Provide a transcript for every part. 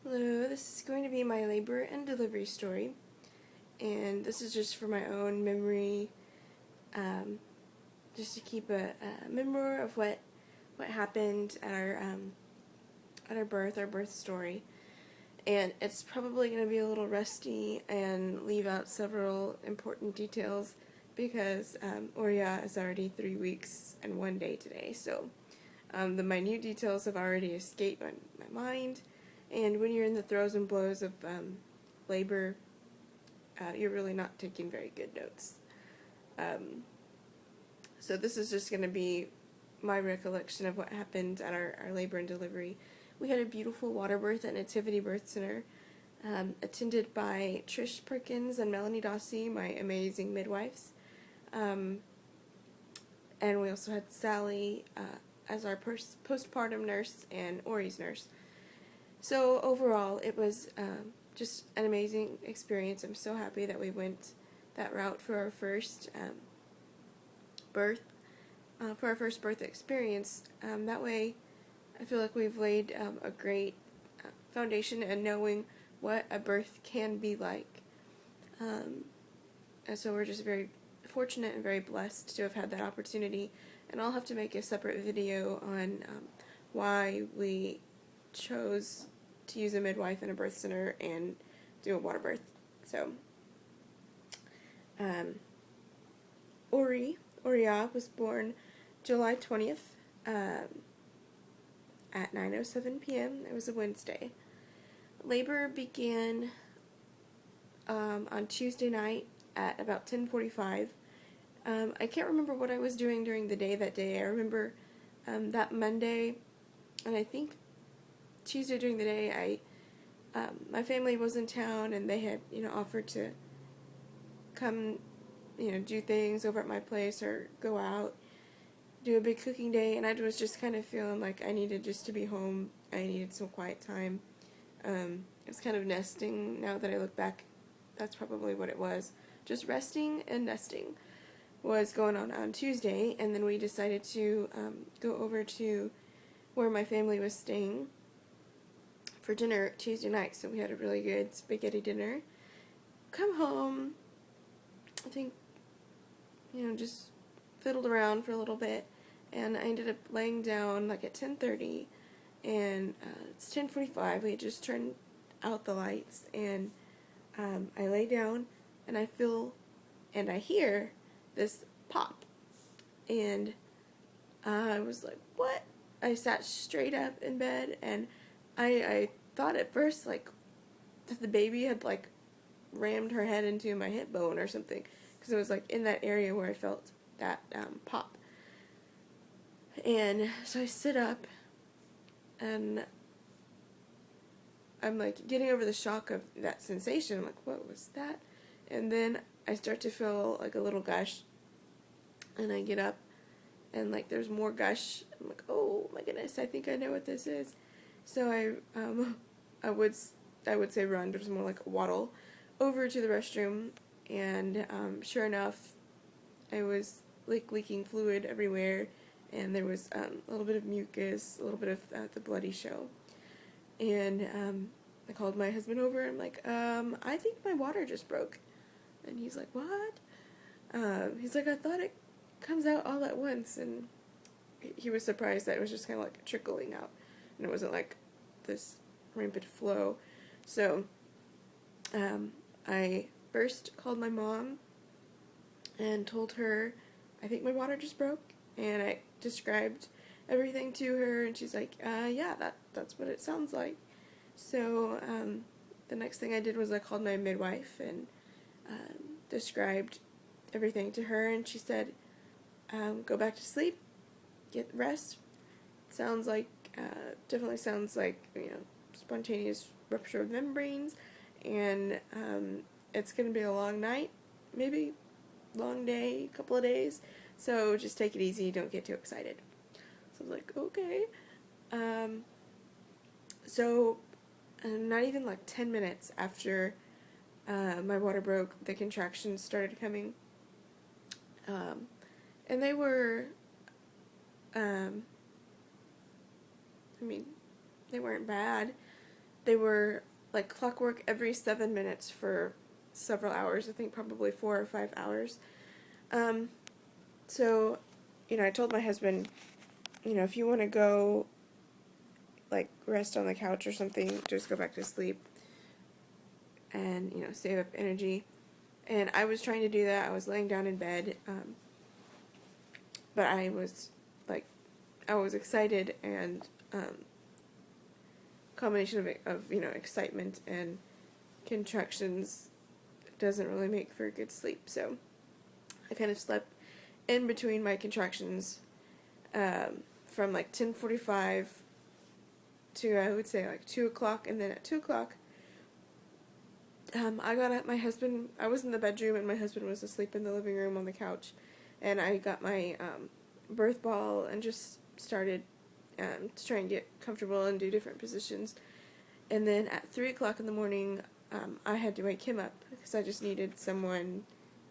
Hello, this is going to be my labor and delivery story, and this is just for my own memory, just to keep a memory of what happened at our birth story. And it's probably going to be a little rusty and leave out several important details because Oria is already 3 weeks and 1 day today, so the minute details have already escaped my mind. And when you're in the throes and blows of labor, you're really not taking very good notes. So this is just going to be my recollection of what happened at our labor and delivery. We had a beautiful water birth at Nativity Birth Center, attended by Trish Perkins and Melanie Dossie, my amazing midwives. And we also had Sally as our postpartum nurse and Ori's nurse. So overall, it was just an amazing experience. I'm so happy that we went that route for our first birth, experience. That way, I feel like we've laid a great foundation in knowing what a birth can be like. And so we're just very fortunate and very blessed to have had that opportunity. And I'll have to make a separate video on why we chose to use a midwife in a birth center and do a water birth. So, Oria was born July 20th at 9:07 p.m. It was a Wednesday. Labor began on Tuesday night at about 10:45. I can't remember what I was doing during the day that day. I remember that Monday, and I think Tuesday during the day, my family was in town and they had, offered to come, do things over at my place or go out, do a big cooking day, and I was just kind of feeling like I needed just to be home. I needed some quiet time. It was kind of nesting. Now that I look back, that's probably what it was. Just resting and nesting was going on Tuesday, and then we decided to go over to where my family was staying for dinner Tuesday night. So we had a really good spaghetti dinner. Come home, I think, just fiddled around for a little bit, and I ended up laying down like at 10:30, and it's 10:45. We had just turned out the lights, and I lay down, and I feel and I hear this pop, and I was like, what? I sat straight up in bed, and I thought at first, like, that the baby had, like, rammed her head into my hip bone or something, because it was, like, in that area where I felt that pop. And so I sit up, and I'm, like, getting over the shock of that sensation. I'm like, what was that? And then I start to feel, like, a little gush, and I get up, and, like, there's more gush. I'm like, oh, my goodness, I think I know what this is. So I would say run, but it was more like a waddle over to the restroom, and sure enough, I was leaking fluid everywhere, and there was a little bit of mucus, a little bit of the bloody show. And I called my husband over, and I'm like, I think my water just broke. And he's like, what? He's like, I thought it comes out all at once, and he was surprised that it was just kind of like trickling out, and it wasn't like this rampant flow. So I first called my mom and told her, I think my water just broke, and I described everything to her, and she's like, yeah, that's what it sounds like. So the next thing I did was I called my midwife and described everything to her, and she said, go back to sleep, get rest. Sounds like, definitely sounds like, spontaneous rupture of membranes, and it's going to be a long night, maybe long day, couple of days, so just take it easy, don't get too excited. So I was like, okay. So not even like 10 minutes after my water broke, the contractions started coming, and they were, they weren't bad. they were like clockwork every 7 minutes for several hours. I think probably 4 or 5 hours. Um, so, I told my husband, if you want to go, like, rest on the couch or something, just go back to sleep and, save up energy. And I was trying to do that. I was laying down in bed, but I was, like, I was excited, and combination of excitement and contractions doesn't really make for good sleep. So I kind of slept in between my contractions, from like 10:45 to, I would say, like 2 o'clock, and then at 2 o'clock I got up. I was in the bedroom and my husband was asleep in the living room on the couch, and I got my birth ball and just started to try and get comfortable and do different positions. And then at 3 o'clock in the morning, I had to wake him up because I just needed someone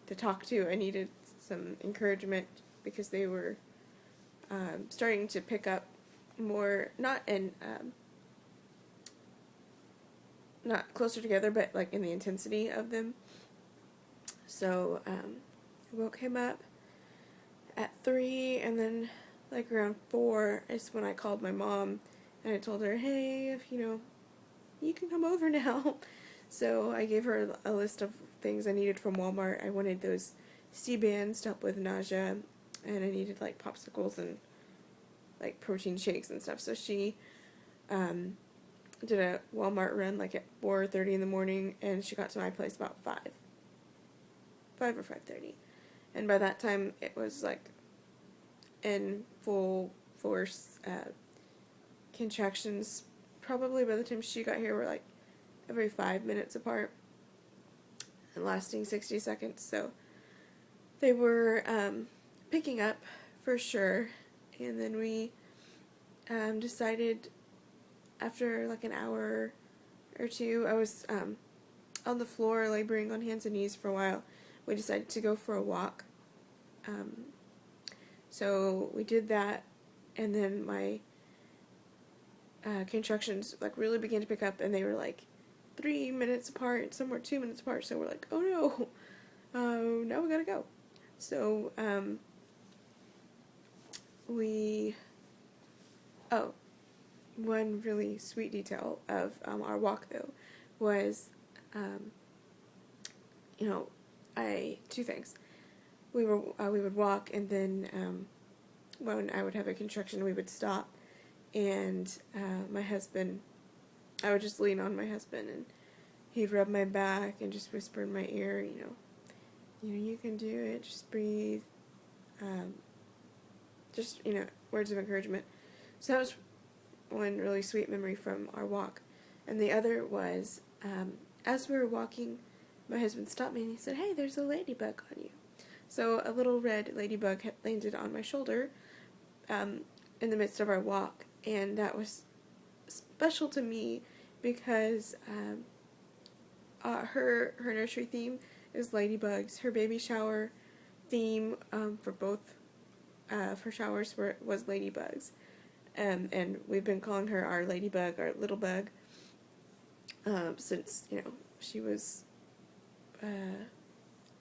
to talk to. I needed some encouragement because they were starting to pick up more, not closer together, but like in the intensity of them. So I woke him up at 3, and then like around 4 is when I called my mom, and I told her, hey, if you can come over now. So I gave her a list of things I needed from Walmart. I wanted those C-bands to help with nausea, and I needed like popsicles and like protein shakes and stuff. So she did a Walmart run like at 4:30 in the morning, and she got to my place about 5 or 5:30. And by that time it was like in full force. Contractions probably by the time she got here were like every 5 minutes apart and lasting 60 seconds. So they were picking up for sure. And then we decided after like an hour or two, I was on the floor laboring on hands and knees for a while. We decided to go for a walk. So we did that, and then my contractions like really began to pick up, and they were like 3 minutes apart, some were 2 minutes apart. So we're like, oh no, now we gotta go. So one really sweet detail of our walk though was, two things. We would walk, and then when I would have a contraction, we would stop, and my husband, I would just lean on my husband, and he'd rub my back and just whisper in my ear, you can do it, just breathe, just, words of encouragement. So that was one really sweet memory from our walk. And the other was, as we were walking, my husband stopped me and he said, hey, there's a ladybug on you. So a little red ladybug had landed on my shoulder in the midst of our walk, and that was special to me because her nursery theme is ladybugs. Her baby shower theme for both of her showers was ladybugs. And we've been calling her our ladybug, our little bug, since, she was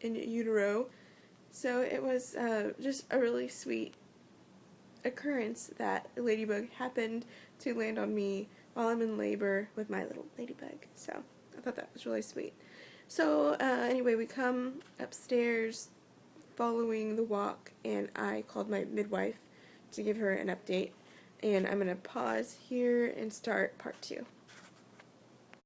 in utero. So it was just a really sweet occurrence that a ladybug happened to land on me while I'm in labor with my little ladybug. So I thought that was really sweet. So anyway, we come upstairs following the walk, and I called my midwife to give her an update. And I'm going to pause here and start part 2.